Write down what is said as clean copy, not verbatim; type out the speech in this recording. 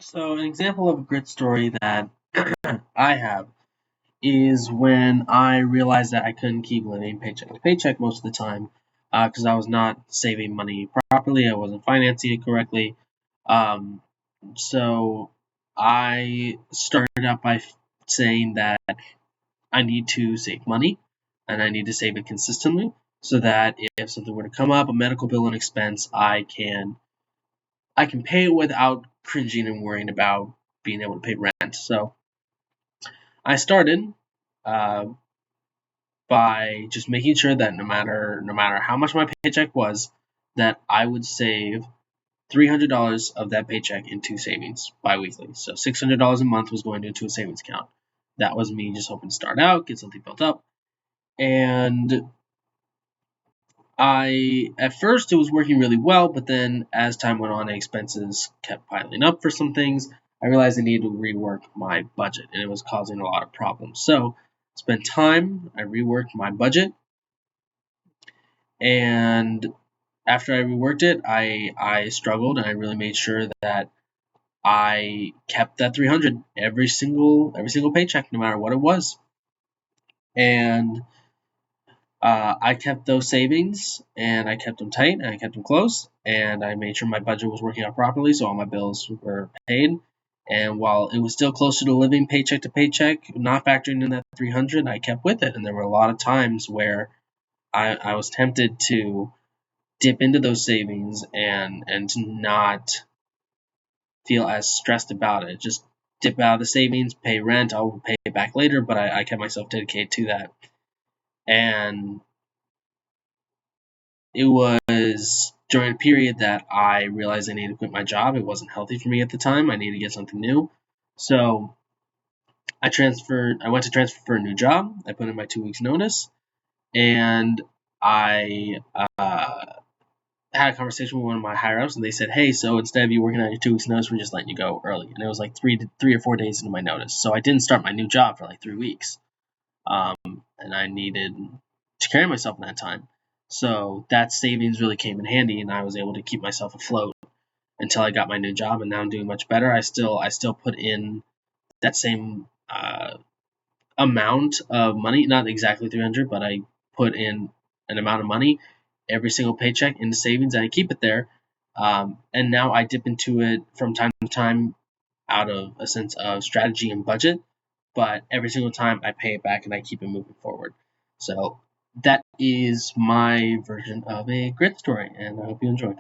So, an example of a grit story that I have is when I realized that I couldn't keep living paycheck to paycheck most of the time because I was not saving money properly. I wasn't financing it correctly. Um, so, I started out by saying that I need to save money and I need to save it consistently so that if something were to come up, a medical bill, an expense, I can pay it without cringing and worrying about being able to pay rent. So I started uh, by just making sure that no matter how much my paycheck was, that I would save $300 of that paycheck into savings biweekly. So $600 a month was going into a savings account. That was me just hoping to start out, get something built up, and at first it was working really well, but then as time went on, expenses kept piling up for some things. I realized I needed to rework my budget, and it was causing a lot of problems. So, spent time. I reworked my budget, and after I reworked it, I struggled, and I really made sure that I kept that 300 every single paycheck, no matter what it was, and I kept those savings and I kept them tight and I kept them close and I made sure my budget was working out properly so all my bills were paid. And while it was still closer to living paycheck to paycheck, not factoring in that 300, I kept with it. And there were a lot of times where I was tempted to dip into those savings and to not feel as stressed about it. Just dip out of the savings, pay rent, I'll pay it back later, but I kept myself dedicated to that. And it was during a period that I realized I needed to quit my job. It wasn't healthy for me at the time. I needed to get something new. So I transferred. I went to transfer for a new job. I put in my 2 weeks notice, and I had a conversation with one of my higher ups, and they said, "Hey, so instead of you working on your 2 weeks notice, we're just letting you go early." And it was like three or 4 days into my notice, so I didn't start my new job for like 3 weeks. And I needed to carry myself in that time. So that savings really came in handy, and I was able to keep myself afloat until I got my new job, and now I'm doing much better. I still put in that same amount of money, not exactly 300, but I put in an amount of money every single paycheck into savings, and I keep it there. And now I dip into it from time to time out of a sense of strategy and budget, but every single time I pay it back and I keep it moving forward. So that is my version of a grit story, and I hope you enjoyed.